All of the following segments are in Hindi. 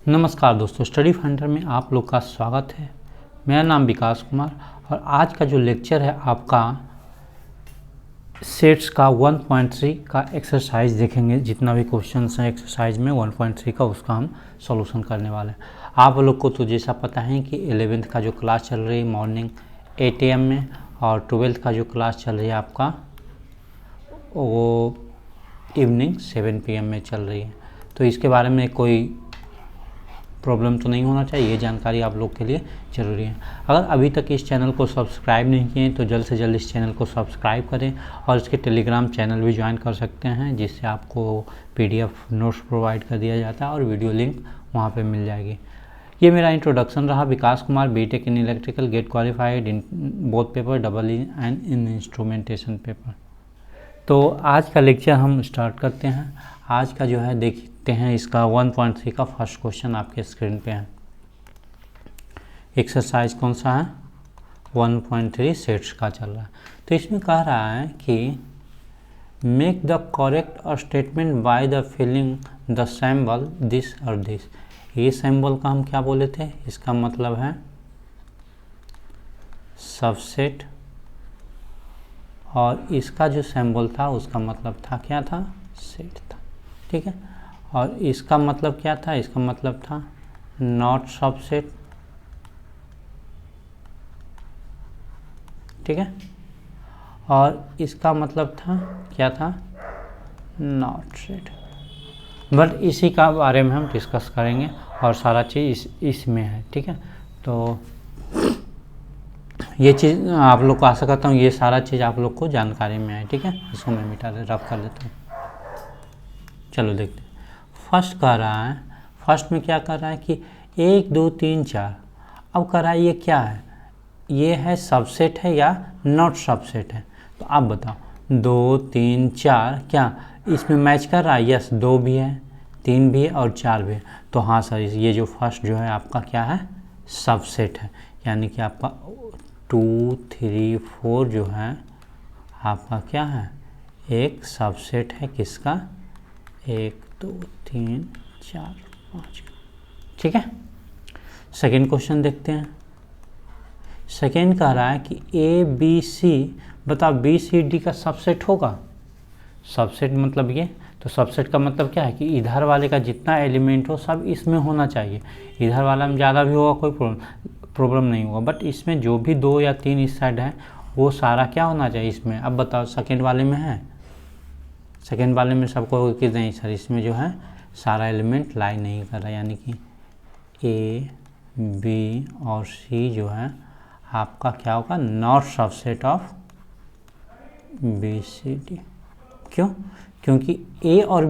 नमस्कार दोस्तों, स्टडी फाइंडर में आप लोग का स्वागत है। मेरा नाम विकास कुमार और आज का जो लेक्चर है आपका सेट्स का 1.3 का एक्सरसाइज देखेंगे। जितना भी क्वेश्चंस हैं एक्सरसाइज में 1.3 का उसका हम सॉल्यूशन करने वाले हैं। आप लोग को तो जैसा पता है कि 11th का जो क्लास चल रही है मॉर्निंग 8 AM में और 12th का जो क्लास चल रही है आपका वो इवनिंग 7 PM में चल रही है। तो इसके बारे में कोई प्रॉब्लम तो नहीं होना चाहिए, ये जानकारी आप लोग के लिए ज़रूरी है। अगर अभी तक इस चैनल को सब्सक्राइब नहीं किए तो जल्द से जल्द इस चैनल को सब्सक्राइब करें और इसके टेलीग्राम चैनल भी ज्वाइन कर सकते हैं, जिससे आपको PDF नोट्स प्रोवाइड कर दिया जाता है और वीडियो लिंक वहाँ पे मिल जाएगी। ये मेरा इंट्रोडक्शन रहा। Vikas Kumar, BTech in electrical, GATE qualified in both paper, EE and in instrumentation paper. तो आज का लेक्चर हम स्टार्ट करते हैं। आज का जो है देखते हैं इसका 1.3 का फर्स्ट क्वेश्चन आपके स्क्रीन पे है। एक्सरसाइज कौन सा है? 1.3 सेट्स का चल रहा है। तो इसमें कह रहा है कि make the correct statement by the filling the symbol this और दिस। ये सिंबल का हम क्या बोले थे? इसका मतलब है सबसेट और इसका जो सिंबल था उसका मतलब था क्या था? सेट था। ठीक है। और इसका मतलब क्या था? इसका मतलब था नॉट सबसेट। ठीक है। और इसका मतलब था क्या था? Not set. बट इसी का बारे में हम डिस्कस करेंगे और सारा चीज़ इसमें है। ठीक है। तो ये चीज़ आप लोग को आशा करता हूँ ये सारा चीज़ आप लोग को जानकारी में है। ठीक है। इसको मैं मिटा रब कर देता हूँ। चलो देखते हैं। फर्स्ट कह रहा है, फर्स्ट में क्या कर रहा है कि 1 2 3 4। अब कह रहा है ये क्या है? ये है सबसेट है या नॉट सबसेट है? तो आप बताओ 2 3 4 क्या इसमें मैच कर रहा है? यस, 2 भी है, 3 भी है और 4 भी है। तो हाँ सर, ये जो फर्स्ट जो है आपका क्या है? सबसेट है। यानी कि आपका 2 3 4 जो है आपका क्या है? एक सबसेट है। किसका? 1 2 3 4 5। ठीक है। सेकेंड क्वेश्चन देखते हैं। सेकेंड कह रहा है कि ABC, बताओ BCD का सबसेट होगा? सबसेट मतलब ये, तो सबसेट का मतलब क्या है कि इधर वाले का जितना एलिमेंट हो सब इसमें होना चाहिए। इधर वाला में ज़्यादा भी होगा कोई प्रॉब्लम नहीं होगा, बट इसमें जो भी 2 या 3 इस साइड है वो सारा क्या होना चाहिए इसमें? अब बताओ सेकेंड वाले में है? सेकेंड वाले में सबको कि नहीं सर, इसमें जो है सारा एलिमेंट लाई नहीं कर रहा। यानी कि A B और C जो है आपका क्या होगा? Not subset of BCD। क्यों? क्योंकि A और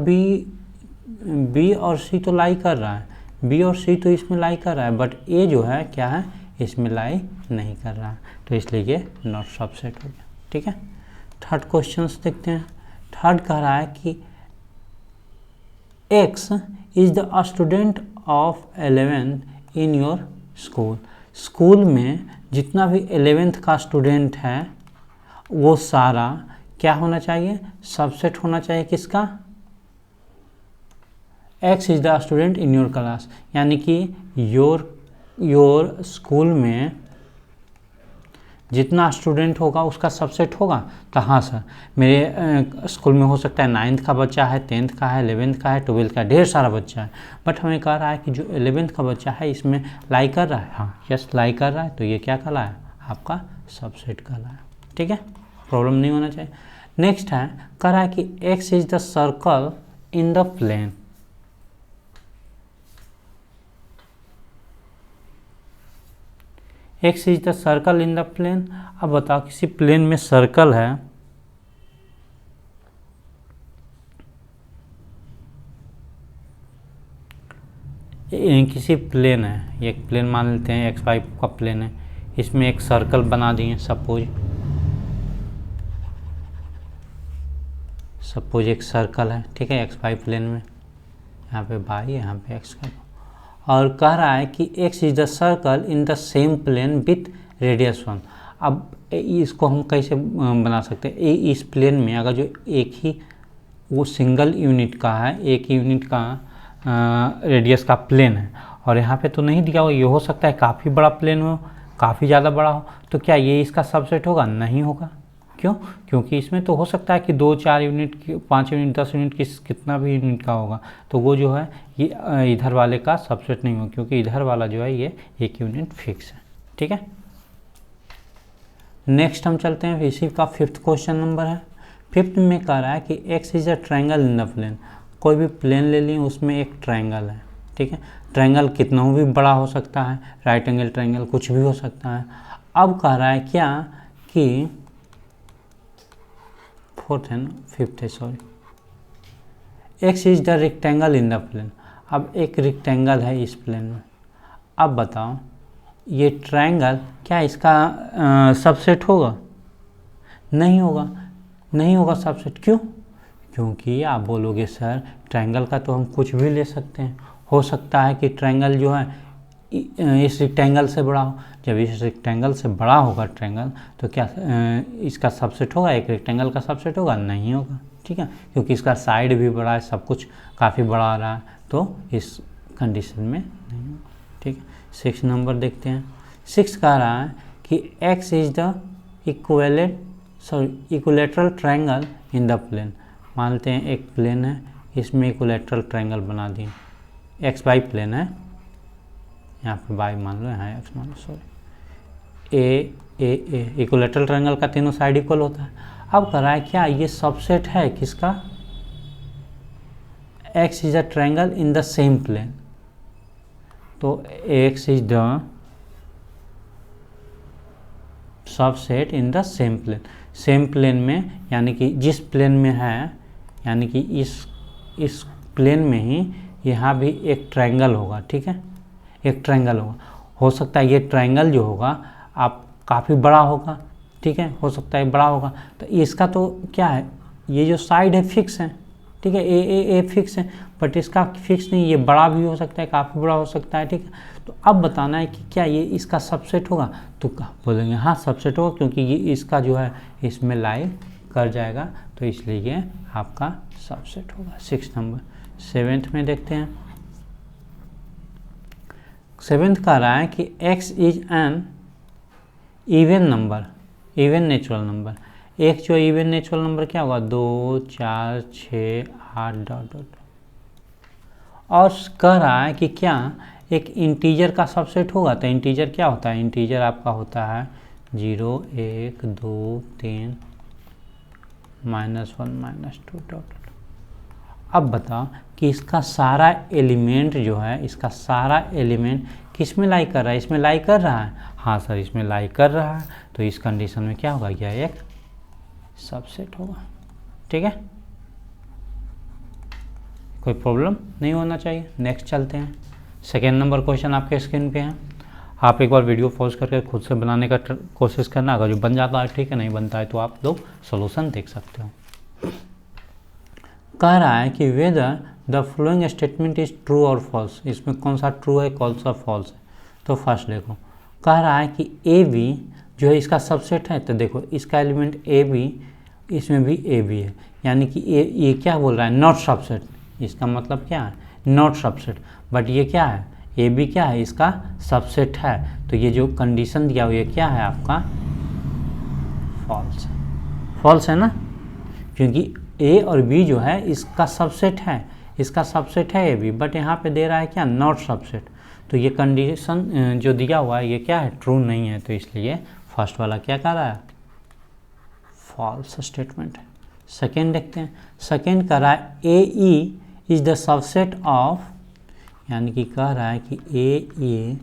B और C तो लाई कर रहा है, B और C तो इसमें लाई कर रहा है, बट A जो है क्या है? इसमें लाई नहीं कर रहा है, तो इसलिए ये नॉट सबसेट हो गया। ठीक है। थर्ड क्वेश्चन देखते हैं। थर्ड कह रहा है कि X is the student of 11th in your school. School में जितना भी 11th का स्टूडेंट है वो सारा क्या होना चाहिए? सबसेट होना चाहिए। किसका? X is the student in your class. यानी कि योर स्कूल में जितना स्टूडेंट होगा उसका सबसेट होगा। तो हाँ सर, मेरे स्कूल में हो सकता है 9th का बच्चा है, 10th का है, 11th का है, 12th का, ढेर सारा बच्चा है, बट हमें कह रहा है कि जो 11th का बच्चा है इसमें लाई कर रहा है। हाँ यस, लाई कर रहा है, तो ये क्या कहलाया? आपका सबसेट कहलाया। ठीक है। प्रॉब्लम नहीं होना चाहिए। नेक्स्ट है, कह रहा है कि X is the circle in the plane. X is the circle in the plane. अब बताओ किसी प्लेन में सर्कल है, किसी प्लेन है, एक प्लेन मान लेते हैं XY का प्लेन है, इसमें एक सर्कल बना दिए। सपोज एक सर्कल है। ठीक है। XY प्लेन में यहाँ पे Y, यहाँ पे X का, और कह रहा है कि X is the circle in the same plane with radius 1। अब इसको हम कैसे बना सकते हैं? इस प्लेन में अगर जो एक ही वो सिंगल यूनिट का है, एक यूनिट का रेडियस का प्लेन है, और यहाँ पे तो नहीं दिया हो, ये हो सकता है काफ़ी बड़ा प्लेन हो, काफ़ी ज़्यादा बड़ा हो, तो क्या ये इसका सबसेट होगा? नहीं होगा। क्यों? क्योंकि इसमें तो हो सकता है कि 2, 4 यूनिट, 5 यूनिट, 10 यूनिट, कितना भी यूनिट का होगा, तो वो जो है ये इधर वाले का सबसेट नहीं होगा, क्योंकि इधर वाला जो है ये 1 यूनिट फिक्स है। ठीक है, नेक्स्ट हम चलते हैं, इसी का 5th क्वेश्चन नंबर है। 5th में कह रहा है कि X is a triangle in the plane. कोई भी प्लेन ले लें, उसमें एक ट्रायंगल है। ठीक है, ट्रायंगल कितना भी बड़ा हो सकता है, राइट एंगल ट्रायंगल कुछ भी हो सकता है। अब कह रहा है क्या कि 4th है ना, 5th है, sorry, X is the rectangle in the plane. अब एक रेक्टेंगल है इस प्लेन में। अब बताओ ये ट्रायंगल क्या इसका सबसेट होगा? नहीं होगा, नहीं होगा सबसेट। क्यों? क्योंकि आप बोलोगे सर ट्रायंगल का तो हम कुछ भी ले सकते हैं, हो सकता है कि ट्रायंगल जो है इस रेक्टेंगल से बड़ा हो। जब इस रेक्टेंगल से बड़ा होगा ट्रायंगल, तो क्या इसका सबसेट होगा? एक रेक्टेंगल का सबसेट होगा? नहीं होगा। ठीक है, क्योंकि इसका साइड भी बड़ा है, सब कुछ काफ़ी बड़ा आ रहा है, तो इस कंडीशन में नहीं होगा। ठीक है, 6 नंबर देखते हैं। 6 कह रहा है कि x is the equilateral triangle in the plane. मानते हैं एक प्लेन है, इसमें इक्विलेटरल ट्रायंगल बना दिए, एक्स वाई प्लेन है, यहाँ पे वाई मान लो, यहाँ एक्स मान लो, सॉरी, ए इक्विलेटरल ट्रायंगल का तीनों साइड इक्वल होता है। अब कह रहा है क्या ये सबसेट है किसका? X is a triangle in the same plane. तो X is the subset in the same plane. Same plane में यानी कि जिस प्लेन में है, यानी कि इस प्लेन में ही यहाँ भी एक ट्रायंगल होगा। ठीक है, एक ट्रायंगल होगा। हो सकता है ये ट्रायंगल जो होगा आप काफ़ी बड़ा होगा। ठीक है, हो सकता है बड़ा होगा, तो इसका तो क्या है, ये जो साइड है फिक्स है। ठीक है, ए फिक्स है, बट इसका फिक्स नहीं, ये बड़ा भी हो सकता है, काफ़ी बड़ा हो सकता है। ठीक है, तो अब बताना है कि क्या ये इसका सबसेट होगा? तो बोलेंगे हाँ सबसेट होगा, क्योंकि ये इसका जो है इसमें लाई कर जाएगा, तो इसलिए ये आपका सबसेट होगा। 6 नंबर। 7th में देखते हैं। 7th कह रहा है कि x is an even number, even natural number. एक जो इवन नेचुरल नंबर क्या होगा? 2, 4, 6, 8 डॉट डॉट। और कह रहा है कि क्या एक इंटीजर का सबसेट होगा? तो इंटीजर क्या होता है? इंटीजर आपका होता है 0, 1, 2, 3, -1, -2 डॉट। अब बताओ कि इसका सारा एलिमेंट जो है, इसका सारा एलिमेंट किस में लाई कर रहा है? इसमें लाई कर रहा है। हाँ सर, इसमें लाई कर रहा है, तो इस कंडीशन में क्या होगा? यह एक सबसेट होगा। ठीक है, कोई प्रॉब्लम नहीं होना चाहिए। नेक्स्ट चलते हैं। 2nd नंबर क्वेश्चन आपके स्क्रीन पे है। आप एक बार वीडियो पॉज करके खुद से बनाने का कोशिश करना। अगर जो बन जाता है ठीक है, नहीं बनता है तो आप लोग सोल्यूशन देख सकते हो। कह रहा है कि whether the following statement is true और फॉल्स। इसमें कौन सा ट्रू है, कौन सा फॉल्स है? तो फर्स्ट देखो, कह रहा है कि ए बी जो है इसका सबसेट है। तो देखो इसका एलिमेंट ए बी, इसमें भी ए बी है, यानी कि ये क्या बोल रहा है? Not subset. इसका मतलब क्या है? Not subset. बट ये क्या है? ए बी क्या है? इसका सबसेट है। तो ये जो कंडीशन दिया हुआ है क्या है आपका? फॉल्स है। फॉल्स है ना, क्योंकि ए और बी जो है इसका सबसेट है, इसका सबसेट है ए बी, बट यहाँ पे दे रहा है क्या? Not subset. तो ये कंडीशन जो दिया हुआ है ये क्या है? ट्रू नहीं है। तो इसलिए फर्स्ट वाला क्या कह रहा है? फॉल्स स्टेटमेंट है। 2nd देखते हैं। 2nd कह रहा है A E is the subset of, यानी कि कह रहा है कि A E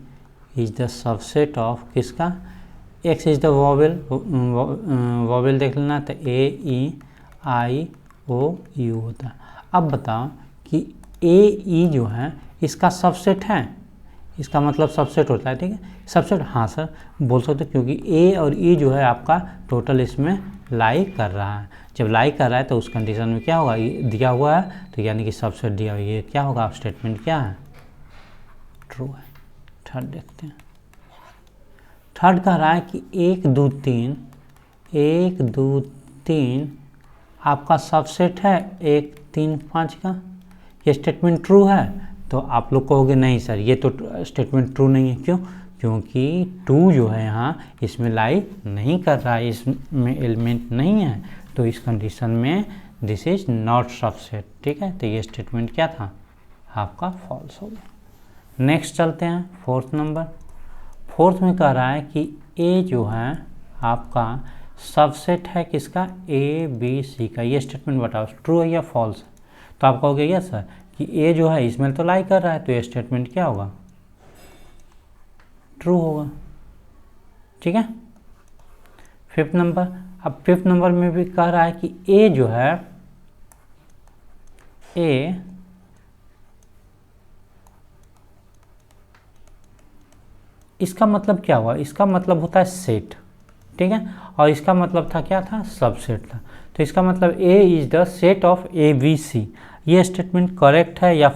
is the subset of किसका? X is the vowel, vowel देख लेना, तो ए ई आई ओ यू होता है। अब बताओ कि ए ई जो है इसका सबसेट है, इसका मतलब सबसेट होता है। ठीक है, सबसेट हाँ सर बोल सकते, क्योंकि ए और ई जो है आपका टोटल इसमें लाई कर रहा है। जब लाई कर रहा है तो उस कंडीशन में क्या होगा? ये दिया हुआ है, तो यानी कि सबसेट दिया हुआ है, ये क्या होगा? स्टेटमेंट क्या है? ट्रू है। 3rd देखते हैं। 3rd कह रहा है कि 1, 2, 3 आपका सबसेट है 1, 3, 5 का। ये स्टेटमेंट ट्रू है? तो आप लोग कहोगे नहीं सर ये तो स्टेटमेंट ट्रू नहीं है। क्यों? क्योंकि 2 जो है यहाँ इसमें लाई नहीं कर रहा है, इसमें एलिमेंट नहीं है, तो इस कंडीशन में दिस इज नॉट सबसेट। ठीक है, तो ये स्टेटमेंट क्या था आपका फॉल्स हो गया। नेक्स्ट चलते हैं फोर्थ नंबर। फोर्थ में कह रहा है कि ए जो है आपका सबसेट है किसका, ए बी सी का। ये स्टेटमेंट बताओ ट्रू है या फॉल्स है। तो आप कहोगे यस सर कि ए जो है इसमें तो लाई कर रहा है, तो ये स्टेटमेंट क्या होगा, ट्रू होगा। ठीक है, फिफ्थ नंबर। अब फिफ्थ नंबर में भी कह रहा है कि ए जो है, ए इसका मतलब क्या हुआ, इसका मतलब होता है सेट। ठीक है, और इसका मतलब था क्या था, सबसेट था। तो इसका मतलब A is the set of A B C. ये स्टेटमेंट करेक्ट है या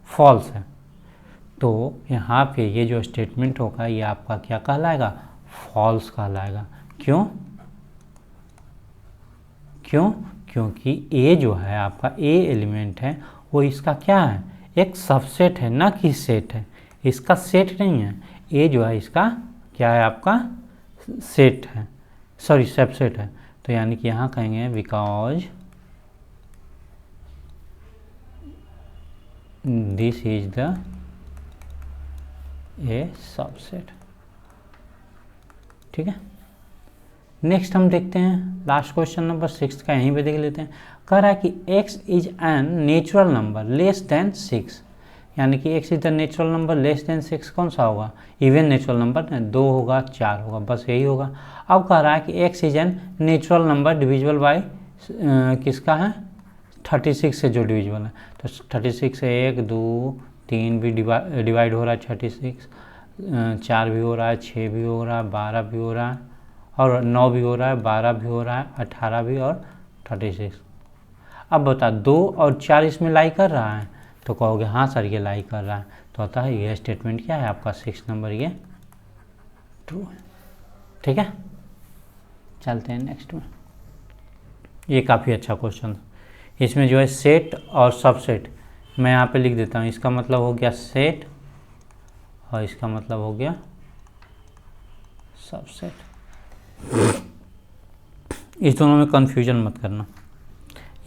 फॉल्स है। तो यहाँ पे ये जो स्टेटमेंट होगा ये आपका क्या कहलाएगा, फॉल्स कहलाएगा। क्यों? क्यों? क्योंकि ए जो है आपका, ए एलिमेंट है वो इसका क्या है, एक सबसेट है, ना कि सेट है। इसका सेट नहीं है, ए जो है इसका क्या है, आपका सेट है, सॉरी सबसेट है। तो यानी कि यहाँ कहेंगे because this is the A subset. ठीक है, नेक्स्ट हम देखते हैं लास्ट क्वेश्चन नंबर 6 का, यहीं पे देख लेते हैं। कह रहा है कि x is an natural number less than 6, यानी कि x is the natural number less than 6 कौन सा होगा, इवन नेचुरल नंबर, 2 होगा 4 होगा, बस यही होगा। अब कह रहा है कि x is an natural number divisible by किसका है, 36 से जो डिविजिबल है। तो 36 से 1 2 3 भी डिवाइड हो रहा है, 36 4 भी हो रहा है, 6 भी हो रहा है, 12 भी हो रहा है, और 9 भी हो रहा है, 12 भी हो रहा है, 18 भी, और 36। अब बता 2 और 4 इसमें लाई कर रहा है, तो कहोगे हाँ सर ये लाई कर रहा है। तो होता है ये स्टेटमेंट क्या है आपका 6 नंबर, ये ट्रू है। ठीक है, चलते हैं नेक्स्ट में। ये काफ़ी अच्छा क्वेश्चन था। इसमें जो है सेट और सबसेट मैं यहाँ पे लिख देता हूँ। इसका मतलब हो गया सेट और इसका मतलब हो गया सबसेट। इस दोनों में कन्फ्यूजन मत करना।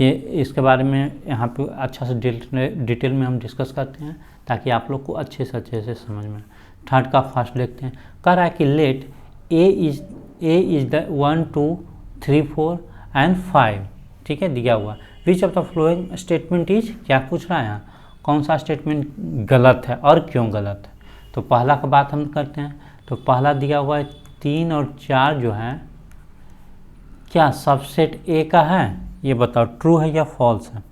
ये इसके बारे में यहाँ पे अच्छा से डिटेल में हम डिस्कस करते हैं ताकि आप लोग को अच्छे से समझ में। थर्ड का फर्स्ट देखते हैं। कह रहा है कि let A is the 1 2 3 4 and 5। ठीक है, दिया हुआ। Which of the following statement is, क्या पूछ रहा है यहाँ, कौन सा स्टेटमेंट गलत है और क्यों गलत है। तो पहला का बात हम करते हैं। तो पहला दिया हुआ है 3 और 4 जो है क्या सबसेट ए का है, ये बताओ ट्रू है या फॉल्स है।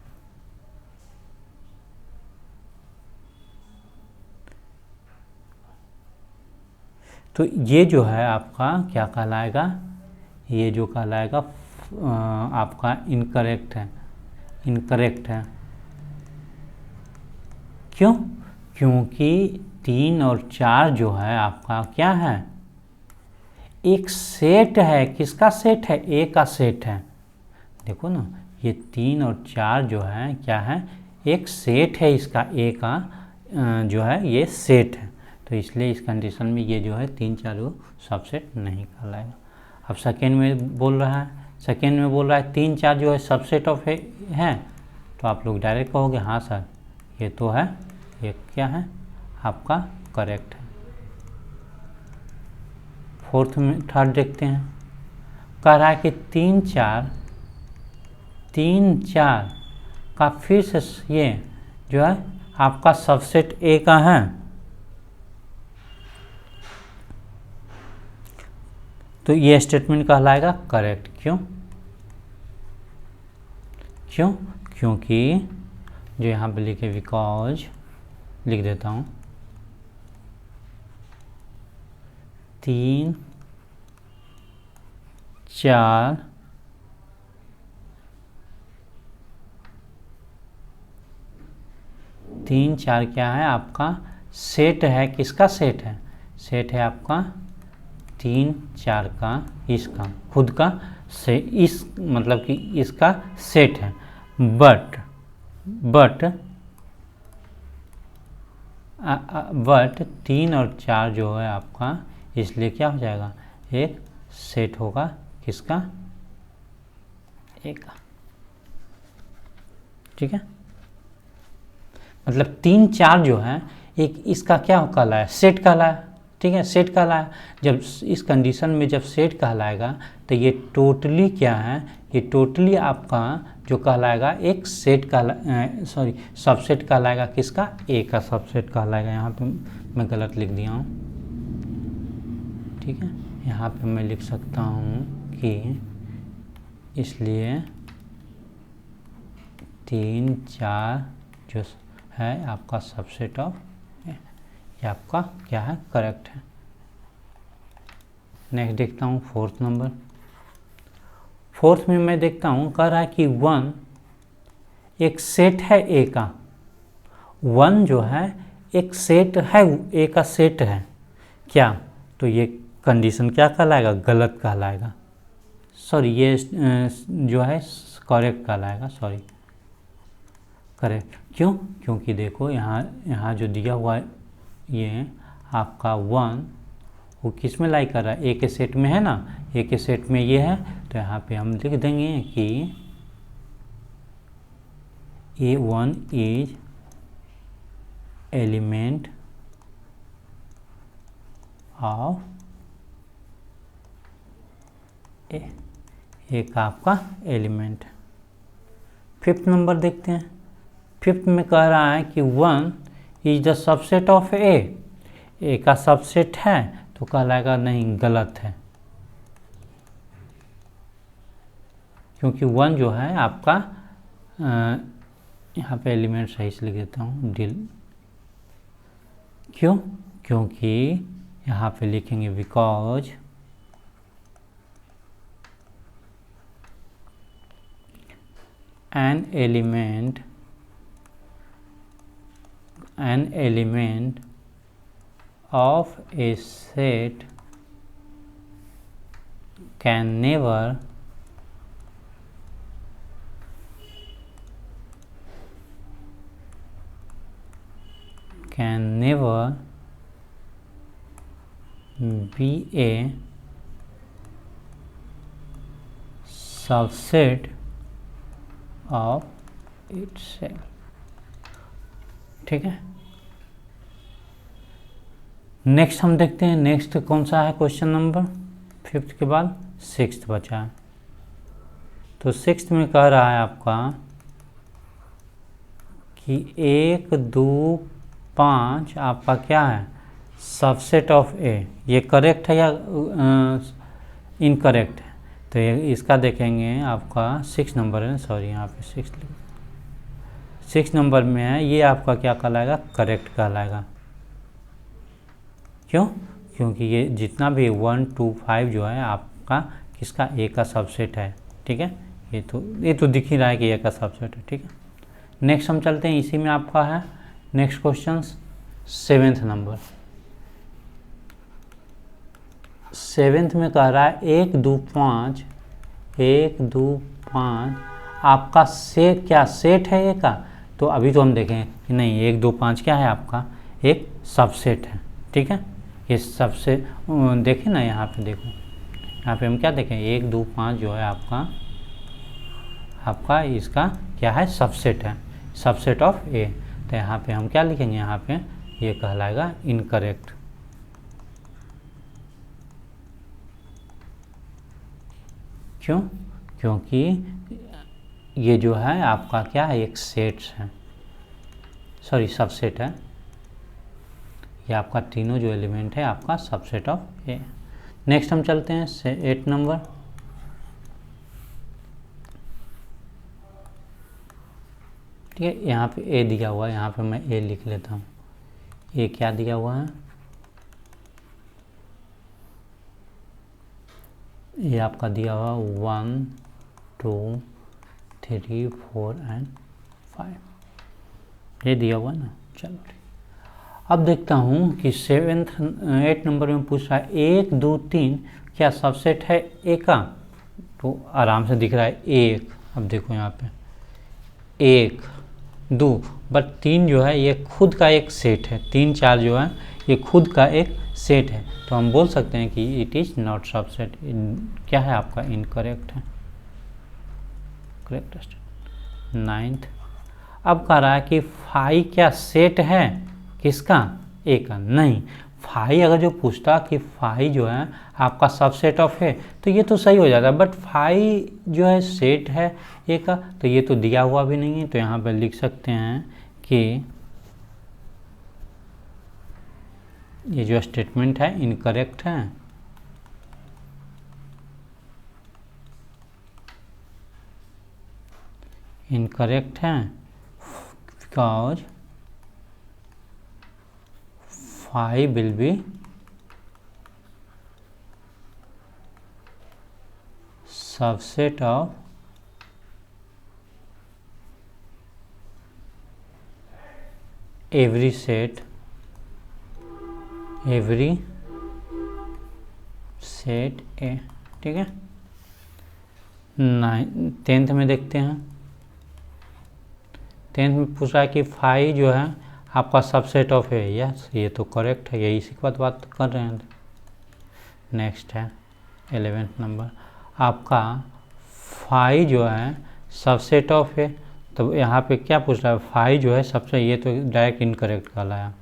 तो ये जो है आपका क्या कहलाएगा, ये जो कहलाएगा आपका इनकरेक्ट है, इनकरेक्ट है। क्यों? क्योंकि 3 और 4 जो है आपका क्या है, एक सेट है। किसका सेट है, ए का सेट है। देखो ना, ये 3 और 4 जो है क्या है, एक सेट है इसका, ए का जो है ये सेट है। तो इसलिए इस कंडीशन में ये जो है 3 4 सबसेट नहीं कहलाएगा। अब सेकेंड में बोल रहा है, सेकेंड में बोल रहा है 3 4 जो है सबसेट ऑफ है। तो आप लोग डायरेक्ट कहोगे हाँ सर ये तो है, ये क्या है आपका करेक्ट है। फोर्थ में थर्ड देखते हैं। कह रहा है कि 3 4 का फिर से ये जो है आपका सबसेट ए का है। तो ये स्टेटमेंट कहलाएगा करेक्ट। क्यों? क्यों? क्योंकि जो यहाँ पे लिखे बिकॉज, लिख देता हूँ 3 4 3 4 क्या है आपका सेट है। किसका सेट है, सेट है आपका 3 4 का, इसका खुद का से, इस मतलब कि इसका सेट है। बट बट 3 और 4 जो है आपका, इसलिए क्या हो जाएगा, एक सेट होगा किसका, ए का। ठीक है, मतलब 3 4 जो है एक इसका क्या कहलाया, सेट कहलाया। ठीक है, सेट कहलाया। जब इस कंडीशन में जब सेट कहलाएगा तो ये टोटली क्या है, ये टोटली आपका जो कहलाएगा एक सेट कहला सॉरी सबसेट कहलाएगा किसका, ए का सबसेट कहलाएगा। यहाँ पे मैं गलत लिख दिया हूँ। ठीक है, यहाँ पे मैं लिख सकता हूँ कि इसलिए 3 4 जो है आपका सबसेट ऑफ, ये आपका क्या है, करेक्ट है। नेक्स्ट देखता हूँ फोर्थ नंबर। फोर्थ में मैं देखता हूँ, कह रहा है कि 1 एक सेट है ए का। 1 जो है एक सेट है, ए का सेट है क्या, तो ये कंडीशन क्या कहलाएगा, गलत कहलाएगा। सॉरी ये जो है करेक्ट कहलाएगा, सॉरी करेक्ट। क्यों, क्योंकि देखो यहाँ जो दिया हुआ है ये आपका 1 वो किस में लाई कर रहा है, ए के सेट में है ना, ए के सेट में ये है। तो यहाँ पे हम लिख देंगे कि A1 इज एलिमेंट ऑफ ए का आपका एलिमेंट। फिफ्थ नंबर देखते हैं। फिफ्थ में कह रहा है कि 1 इज द सबसेट ऑफ ए का सबसेट है, तो कहलाएगा नहीं, गलत है। क्योंकि 1 जो है आपका यहाँ पे एलिमेंट सही से लिख देता हूँ, डिल। क्यों, क्योंकि यहाँ पे लिखेंगे because an element of a set can never be a subset of itself। ठीक है, नेक्स्ट हम देखते हैं। नेक्स्ट कौन सा है क्वेश्चन नंबर, फिफ्थ के बाद सिक्स्थ बचा है। तो सिक्स्थ में कह रहा है आपका कि 1 2 5 आपका क्या है, सबसेट ऑफ ए। ये करेक्ट है या इनकरेक्ट है, तो ये इसका देखेंगे आपका 6 नंबर है, सॉरी यहाँ पे 6 नंबर में है, ये आपका क्या कहलाएगा, करेक्ट कहलाएगा। क्यों, क्योंकि ये जितना भी 1 2 5 जो है आपका किसका, ए का सबसेट है। ठीक है, ये तो दिख ही रहा है कि ए का सबसेट है। ठीक है, नेक्स्ट हम चलते हैं, इसी में आपका है next question 7th number. 7th में कह रहा है 1 2 5 आपका सेट, क्या सेट है ए का, तो अभी तो हम देखें कि नहीं, 1 2 5 क्या है आपका, एक सबसेट है। ठीक है, ये सबसे देखें ना, यहाँ पे देखो, यहाँ पे हम क्या देखें, 1 2 5 जो है आपका इसका क्या है, सबसेट है, सबसेट ऑफ ए। तो यहाँ पे हम क्या लिखेंगे, यहाँ पे ये कहलाएगा इनकरेक्ट। क्यों, क्योंकि ये जो है आपका क्या है, एक सेट है, सॉरी सबसेट है। ये आपका तीनों जो एलिमेंट है आपका सबसेट ऑफ ए। नेक्स्ट हम चलते हैं 8 नंबर। ठीक है, यहाँ पे ए दिया हुआ है, यहाँ पे मैं ए लिख लेता हूँ। ए क्या दिया हुआ है, ये आपका दिया हुआ 1 2 3 4 एंड 5, ये दिया हुआ ना। चलो ठीक, अब देखता हूँ कि 8 नंबर में पूछ रहा है 1 2 3 क्या सबसेट है ए का, तो आराम से दिख रहा है 1। अब देखो यहाँ पे 1 दो, बट 3 जो है ये खुद का एक सेट है, 3 4 जो है ये खुद का एक सेट है, तो हम बोल सकते हैं कि इट इज़ नॉट सबसेट। क्या है आपका, इनकरेक्ट है, करेक्ट। 9th, अब कह रहा है कि फाई क्या सेट है किसका, ए का, नहीं। फाई अगर जो पूछता कि फाई जो है आपका सबसेट ऑफ है तो ये तो सही हो जाता, बट फाई जो है सेट है ए का, तो ये तो दिया हुआ भी नहीं है, तो यहाँ पर लिख सकते हैं कि ये जो स्टेटमेंट है इनकरेक्ट है। इनकरेक्ट है because phi will be subset of every set, every set A, ठीक है। 10th में देखते हैं, 10th में पूछ रहा है कि फाई जो है आपका सबसेट ऑफ है, यस ये तो करेक्ट है, यही इसी की बात कर रहे हैं। नेक्स्ट है 11th नंबर, आपका फाई जो है सबसेट ऑफ है, तो यहाँ पे क्या पूछ रहा है, फाई जो है सबसे, ये तो डायरेक्ट इनकरेक्ट कहलाया।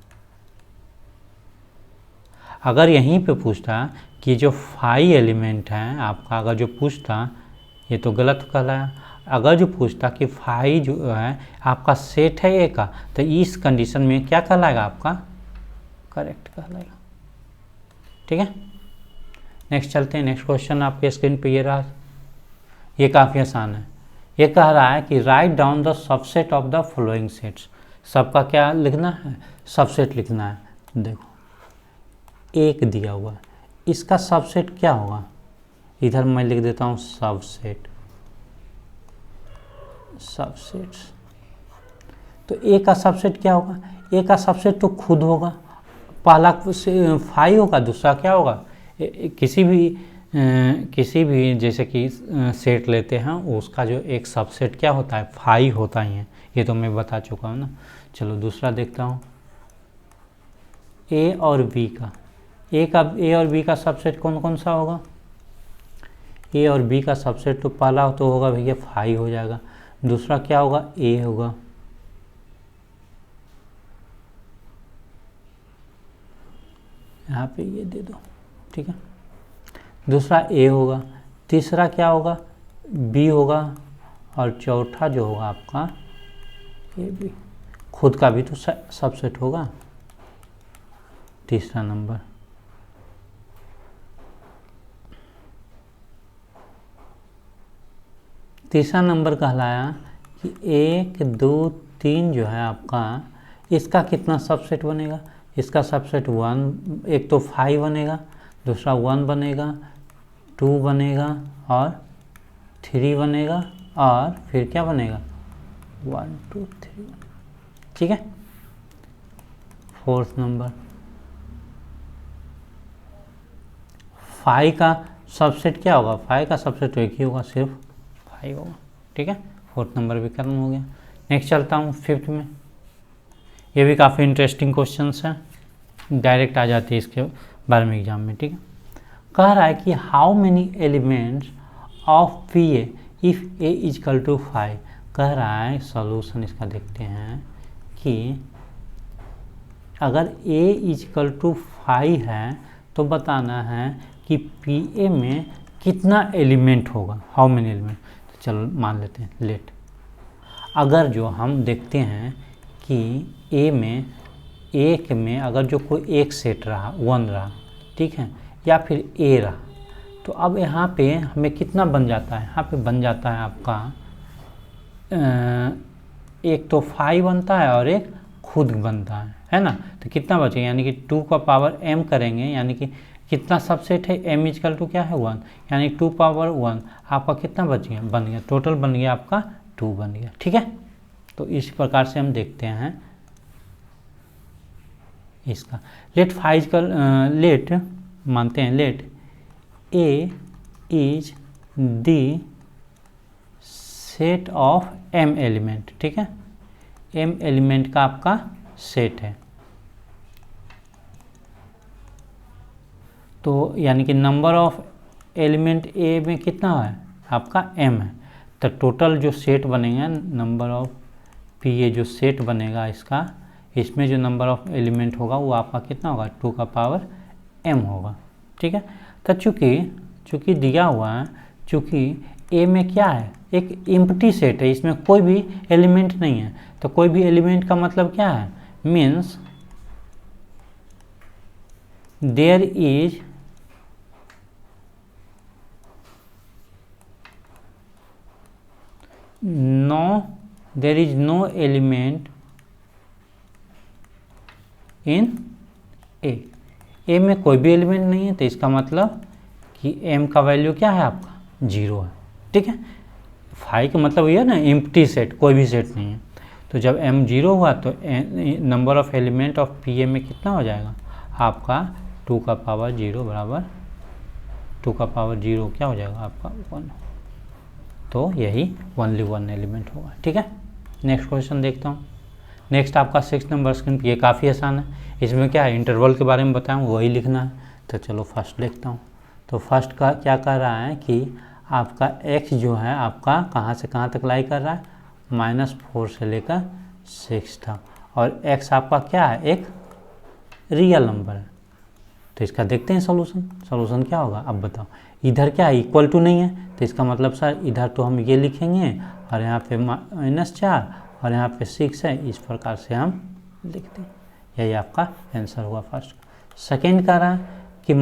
अगर यहीं पे पूछता कि जो फाई एलिमेंट है आपका, अगर जो पूछता ये तो गलत कहलाया। अगर जो पूछता कि फाई जो है आपका सेट है ए का, तो इस कंडीशन में क्या कहलाएगा आपका, करेक्ट कहलाएगा, ठीक है। नेक्स्ट चलते हैं, नेक्स्ट क्वेश्चन आपके स्क्रीन पे ये रहा, ये काफ़ी आसान है। ये कह रहा है कि write down the subset of the following sets, सबका क्या लिखना है, सबसेट लिखना है। देखो एक दिया हुआ है, इसका सबसेट क्या होगा, इधर मैं लिख देता हूँ सबसेट, सबसेट्स। तो ए का सबसेट क्या होगा, ए का सबसेट तो खुद होगा, पहला फाई होगा, दूसरा क्या होगा, किसी भी जैसे कि सेट लेते हैं उसका जो एक सबसेट क्या होता है, फाई होता ही है, ये तो मैं बता चुका हूँ ना। चलो दूसरा देखता हूँ, ए और बी का, ए और बी का सबसेट कौन कौन सा होगा, ए और बी का सबसेट तो पहला तो होगा भैया फाई हो जाएगा, दूसरा क्या होगा, ए होगा, यहाँ पे ये दे दो, ठीक है, दूसरा ए होगा, तीसरा क्या होगा, बी होगा, और चौथा जो होगा आपका ए बी, खुद का भी तो सबसेट होगा, तीसरा नंबर। तीसरा नंबर कहलाया कि 1 2 3 जो है आपका, इसका कितना सबसेट बनेगा, इसका सबसेट 1, एक तो 5 बनेगा, दूसरा 1 बनेगा, 2 बनेगा और 3 बनेगा, और फिर क्या बनेगा 1 2 3, ठीक है। 4th नंबर, 5 का सबसेट क्या होगा, 5 का सबसेट तो एक ही होगा, सिर्फ 5 होगा, ठीक है। 4th नंबर भी खत्म हो गया। नेक्स्ट चलता हूँ 5th में, ये भी काफ़ी इंटरेस्टिंग क्वेश्चंस हैं, डायरेक्ट आ जाती है इसके बारे में एग्जाम में, ठीक है। कह रहा है कि how many elements of P A if A is equal to 5, कह रहा है सॉल्यूशन इसका देखते हैं कि अगर ए इजकल टू 5 है तो बताना है कि पी ए में कितना एलिमेंट होगा, हाउ मेनी एलिमेंट। तो चलो मान लेते हैं लेट, अगर जो हम देखते हैं कि ए में, एक में अगर जो कोई एक सेट रहा 1 रहा, ठीक है, या फिर ए रहा, तो अब यहाँ पे हमें कितना बन जाता है, यहाँ पे बन जाता है आपका एक तो 5 बनता है और एक खुद बनता है ना। तो कितना बचेगा, यानी कि 2 का पावर m करेंगे, यानी कि कितना सबसेट है, m इजकल टू क्या है 1, यानी 2 पावर 1 आपका कितना बच गया, बन गया, टोटल बन गया आपका 2 बन गया, ठीक है। तो इस प्रकार से हम देखते हैं इसका लेट 5 का लेट मानते हैं, let A is the set of m element, ठीक है, m एलिमेंट का आपका सेट है। तो यानी कि नंबर ऑफ एलिमेंट ए में कितना है आपका m है। तो टोटल जो सेट बनेगा नंबर ऑफ पी, ये जो सेट बनेगा इसका, इसमें जो नंबर ऑफ एलिमेंट होगा वो आपका कितना होगा 2 का पावर m होगा। ठीक है। तो चूँकि दिया हुआ है, चूँकि ए में क्या है एक एम्प्टी सेट है, इसमें कोई भी एलिमेंट नहीं है। तो कोई भी एलिमेंट का मतलब क्या है, means there is no element in A में कोई भी एलिमेंट नहीं है। तो इसका मतलब कि m का वैल्यू क्या है आपका 0 है। ठीक है। फाई का मतलब ये है ना एम्प्टी सेट, कोई भी सेट नहीं है। तो जब m 0 हुआ तो number of element of P ए में कितना हो जाएगा आपका 2 का पावर 0 बराबर 2 का पावर 0 क्या हो जाएगा आपका 1। तो यही ओनली 1 एलिमेंट होगा। ठीक है। नेक्स्ट क्वेश्चन देखता हूँ। नेक्स्ट आपका 6 नंबर स्क्रीन पे, ये काफ़ी आसान है। इसमें क्या है इंटरवल के बारे में बताऊँ वही लिखना है। तो चलो फर्स्ट देखता हूँ। तो फर्स्ट का क्या कर रहा है कि आपका x जो है आपका कहाँ से कहाँ तक लाई कर रहा है -4 से लेकर 6 था, और x आपका क्या है एक रियल नंबर है। तो इसका देखते हैं सॉल्यूशन क्या होगा। अब बताओ, इधर क्या है इक्वल टू नहीं है, तो इसका मतलब सर इधर तो हम ये लिखेंगे और यहाँ पे -4 और यहाँ पे 6 है, इस प्रकार से हम लिखते हैं। यही आपका आंसर हुआ फर्स्ट। सेकेंड कह रहा है कि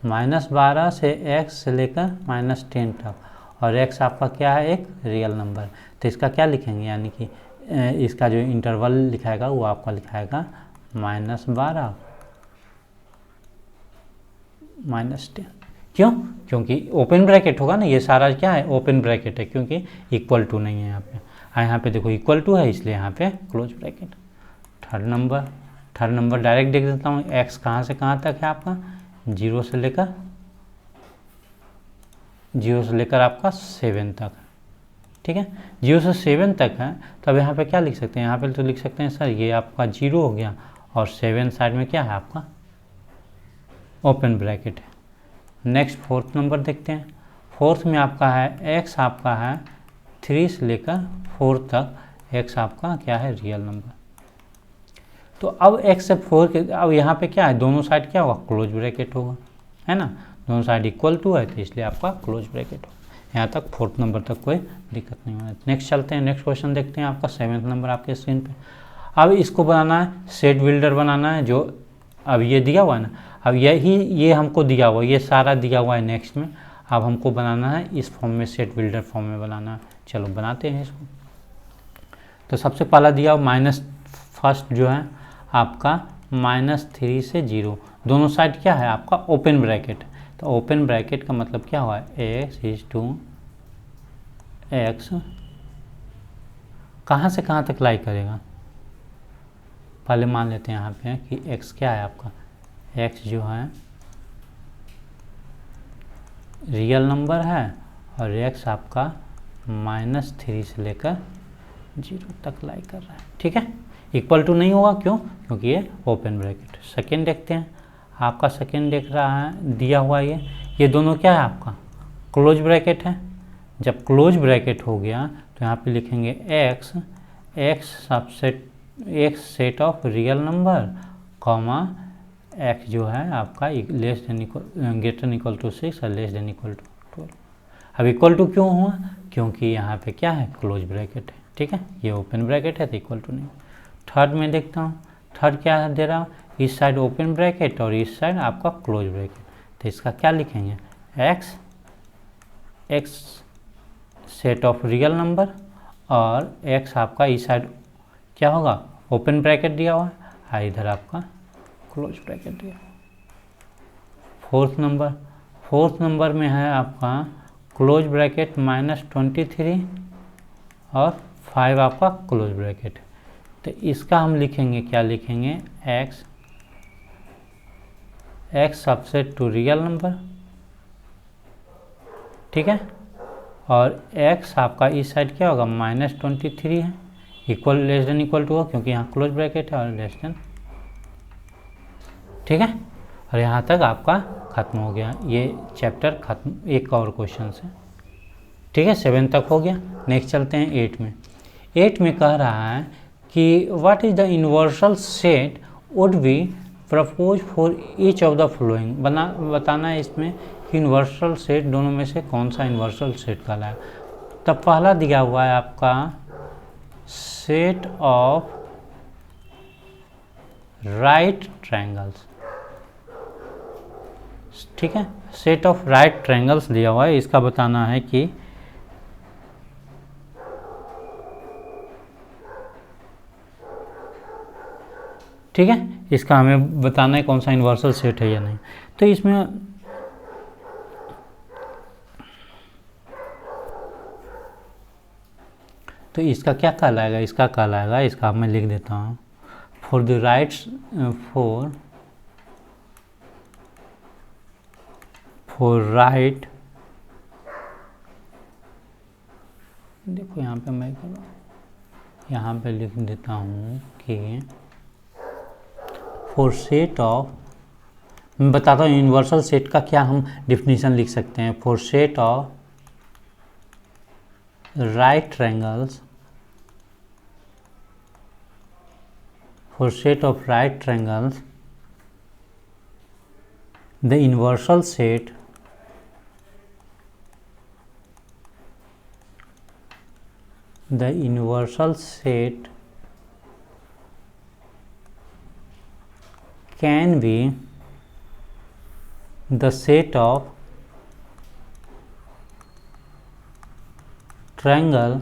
-12 से x से लेकर -10 तक, और x आपका क्या है एक रियल नंबर। तो इसका क्या लिखेंगे, यानी कि इसका जो इंटरवल लिखाएगा वो आपका लिखाएगा -12 -10। क्यों? क्योंकि ओपन ब्रैकेट होगा ना, ये सारा क्या है ओपन ब्रैकेट है, क्योंकि इक्वल टू नहीं है यहाँ पे। यहाँ पे देखो इक्वल टू है, इसलिए यहाँ पे close bracket. Third number direct देख देता हूँ। x कहाँ से कहाँ तक है आपका 0 से लेकर आपका 7 तक। ठीक है, 0 से 7 तक है। तो अब यहाँ पे क्या लिख सकते हैं, यहाँ पे तो लिख सकते हैं सर ये आपका 0 हो गया और 7 साइड में क्या है आपका ओपन ब्रैकेट है। नेक्स्ट फोर्थ नंबर देखते हैं। फोर्थ में आपका है x आपका है 3 से लेकर 4 तक, x आपका क्या है रियल नंबर। तो अब x से 4 के अब यहाँ पे क्या है दोनों साइड क्या होगा क्लोज ब्रैकेट होगा, है ना, दोनों साइड इक्वल टू है तो इसलिए आपका क्लोज ब्रैकेट होगा। यहाँ तक फोर्थ नंबर तक कोई दिक्कत नहीं होना। नेक्स्ट चलते हैं, नेक्स्ट क्वेश्चन देखते हैं आपका 7th नंबर आपके स्क्रीन पे। अब इसको बनाना है, सेट बिल्डर बनाना है, जो अब ये दिया हुआ है ना, अब ये हमको दिया हुआ, ये सारा दिया हुआ है नेक्स्ट में। अब हमको बनाना है इस फॉर्म में, सेट बिल्डर फॉर्म में बनाना है। चलो बनाते हैं इसको। तो सबसे पहला दिया फर्स्ट जो है आपका -3 से 0, दोनों साइड क्या है आपका ओपन ब्रैकेट। तो ओपन ब्रैकेट का मतलब क्या हुआ है x इज टू x कहाँ से कहाँ तक लाई करेगा। पहले मान लेते हैं यहाँ पे कि x क्या है आपका, x जो है रियल नंबर है और x आपका -3 से लेकर 0 तक लाई कर रहा है। ठीक है, इक्वल टू नहीं होगा, क्यों? क्योंकि ये ओपन ब्रैकेट। सेकेंड देखते हैं, आपका सेकेंड देख रहा है दिया हुआ ये दोनों क्या है आपका क्लोज ब्रैकेट है। जब क्लोज ब्रैकेट हो गया तो यहाँ पे लिखेंगे x subset x set of real number comma x जो है आपका less than equal greater than equal to 6 और लेस देन इक्वल टू 12। अब इक्वल टू क्यों हुआ, क्योंकि यहाँ पे क्या है क्लोज ब्रैकेट है। ठीक है, ये ओपन ब्रैकेट है तो इक्वल टू नहीं। थर्ड में देखता हूँ, थर्ड क्या दे रहा हूँ, इस साइड ओपन ब्रैकेट और इस साइड आपका क्लोज ब्रैकेट। तो इसका क्या लिखेंगे x set of real number और x आपका इस साइड क्या होगा ओपन ब्रैकेट दिया हुआ है, इधर आपका क्लोज ब्रैकेट दिया। फोर्थ नंबर में है आपका क्लोज ब्रैकेट -23 और 5 आपका क्लोज ब्रैकेट। तो इसका हम लिखेंगे, क्या लिखेंगे x subset to real number. ठीक है, और x आपका इस साइड क्या होगा -23 है, equal less than equal to हो क्योंकि यहाँ क्लोज ब्रैकेट है और लेस देन, ठीक है। और यहाँ तक आपका खत्म हो गया, ये चैप्टर खत्म। एक और क्वेश्चन है, ठीक है। 7 तक हो गया। नेक्स्ट चलते हैं 8 में। 8 में कह रहा है कि what is the universal set would be propose for each of the following. बताना है इसमें कि यूनिवर्सल सेट दोनों में से कौन सा यूनिवर्सल सेट कहलाए। तब पहला दिया हुआ है आपका सेट ऑफ राइट ट्रायंगल्स, ठीक है। सेट ऑफ राइट ट्रायंगल्स दिया हुआ है, इसका बताना है कि ठीक है, इसका हमें बताना है कौन सा यूनिवर्सल सेट है या नहीं। तो इसमें तो इसका क्या कहलाएगा, इसका कहलाएगा, इसका मैं लिख देता हूँ, for the rights for right, देखो यहाँ पे मैं यहाँ पे लिख देता हूँ कि फॉर सेट ऑफ, मैं बताता हूँ यूनिवर्सल सेट का क्या हम डिफिनीशन लिख सकते हैं। For set of right triangles, for set of right triangles the universal set can be the set of triangles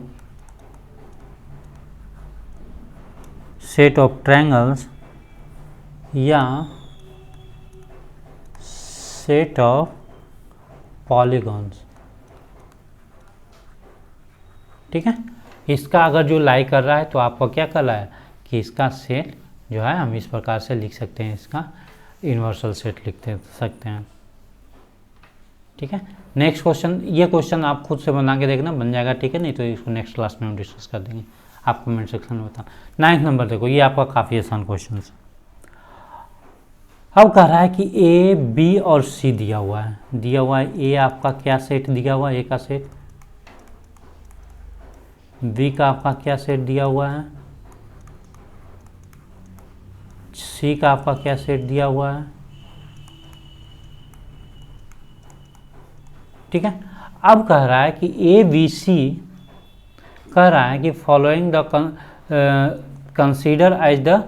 या सेट ऑफ पॉलीगॉन्स, ठीक है। इसका अगर जो लाई कर रहा है तो आपको क्या कहला है कि इसका सेट जो है हम इस प्रकार से लिख सकते हैं, इसका यूनिवर्सल सेट लिख सकते हैं, ठीक है। नेक्स्ट क्वेश्चन, ये क्वेश्चन आप खुद से बना के देखना, बन जाएगा, ठीक है। नहीं तो इसको नेक्स्ट क्लास में हम डिस्कस कर देंगे, आप कमेंट सेक्शन में बताना। 9th नंबर देखो, ये आपका काफ़ी आसान क्वेश्चन है। अब कह रहा है कि ए बी और सी दिया हुआ है। ए आपका क्या सेट दिया हुआ है, ए का सेट, बी का आपका क्या सेट दिया हुआ है, सी का आपका क्या सेट दिया हुआ है, ठीक है। अब कह रहा है कि ए बी सी, कह रहा है कि following the consider as the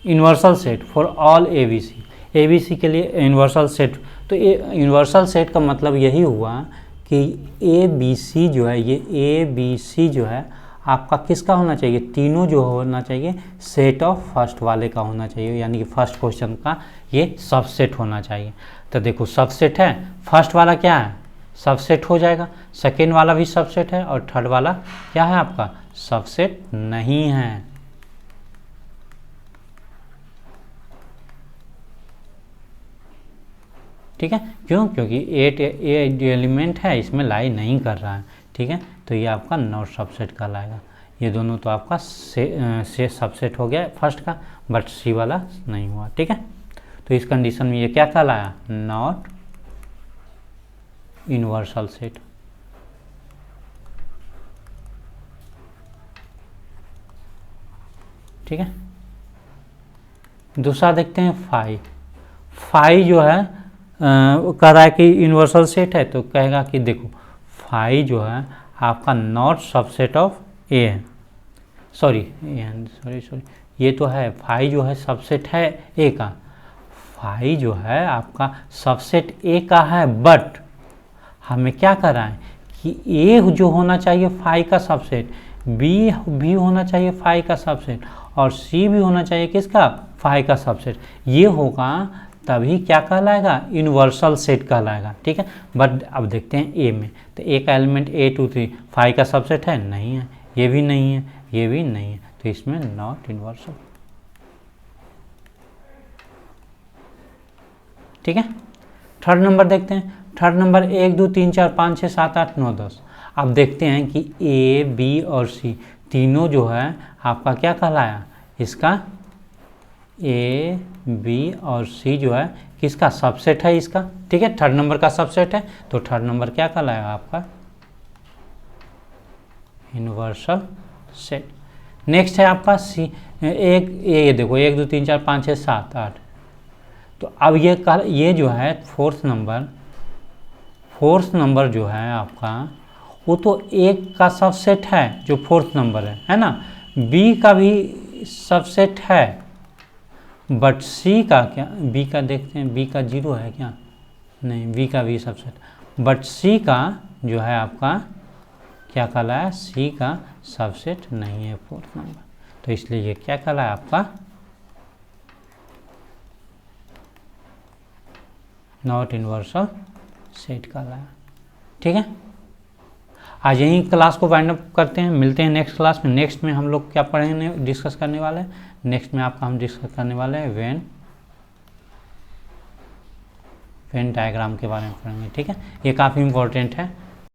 universal set for all A B C के लिए यूनिवर्सल सेट। तो यूनिवर्सल सेट का मतलब यही हुआ कि ए बी सी जो है, ये ए बी सी जो है आपका किसका होना चाहिए, तीनों जो होना चाहिए सेट ऑफ फर्स्ट वाले का होना चाहिए, यानी कि फर्स्ट क्वेश्चन का ये सबसेट होना चाहिए। तो देखो सबसेट है, फर्स्ट वाला क्या है, सबसेट हो जाएगा, सेकेंड वाला भी सबसेट है और थर्ड वाला क्या है आपका, सबसेट नहीं है, ठीक है। क्यों, क्योंकि 8 एलिमेंट है, इसमें लाई नहीं कर रहा है, ठीक है। तो ये आपका नॉट सबसेट कहलाएगा। ये दोनों तो आपका से सबसेट हो गया फर्स्ट का, बट सी वाला नहीं हुआ, ठीक है। तो इस कंडीशन में ये क्या कहलाया, नॉट यूनिवर्सल सेट, ठीक है। दूसरा देखते हैं फाई जो है कह रहा है कि यूनिवर्सल सेट है, तो कहेगा कि देखो फाई जो है आपका नॉट सबसेट ऑफ ए है, सॉरी ये तो है, फाई जो है सबसेट है ए का, फाई जो है आपका सबसेट ए का है, बट हमें क्या कर रहा है कि ए जो होना चाहिए फाई का सबसेट, बी भी होना चाहिए फाई का सबसेट, और सी भी होना चाहिए किसका, फाई का सबसेट। ये होगा तभी क्या कहलाएगा, यूनिवर्सल सेट कहलाएगा, ठीक है। बट अब देखते हैं ए में, तो ए का एलिमेंट A 2 3 फाई का सबसेट है, नहीं है, ये भी नहीं है, ये भी नहीं है, तो इसमें नॉट यूनिवर्सल, ठीक है। थर्ड नंबर देखते हैं। Third number 1 2 3 4 5 6 7 8 9 10। अब देखते हैं कि ए बी और सी तीनों जो है आपका क्या कहलाया, इसका ए बी और सी जो है किसका सबसेट है इसका, ठीक है, थर्ड नंबर का सबसेट है, तो थर्ड नंबर क्या कहलाएगा आपका यूनिवर्सल सेट। नेक्स्ट है आपका सी, एक ये देखो 1 2 3 4 5 6 7 8, तो अब ये जो है फोर्थ नंबर जो है आपका वो तो एक का सबसेट है जो फोर्थ नंबर है ना, बी का भी सबसेट है, बट सी का क्या, बी का देखते हैं, बी का 0 है क्या, नहीं, बी का भी सबसेट, बट सी का जो है आपका क्या कहलाया, सी का सबसेट नहीं है फोर्थ नंबर, तो इसलिए ये क्या कहलाया आपका नॉट यूनिवर्सल सेट कहलाया। ठीक है, आज यहीं क्लास को वाइंड अप करते हैं, मिलते हैं नेक्स्ट क्लास में। नेक्स्ट में हम लोग क्या पढ़ेंगे, डिस्कस करने वाले हैं, नेक्स्ट में आपका हम डिस्कस करने वाले हैं वेन डायग्राम के बारे में पढ़ेंगे। ठीक है, ये काफ़ी इंपॉर्टेंट है।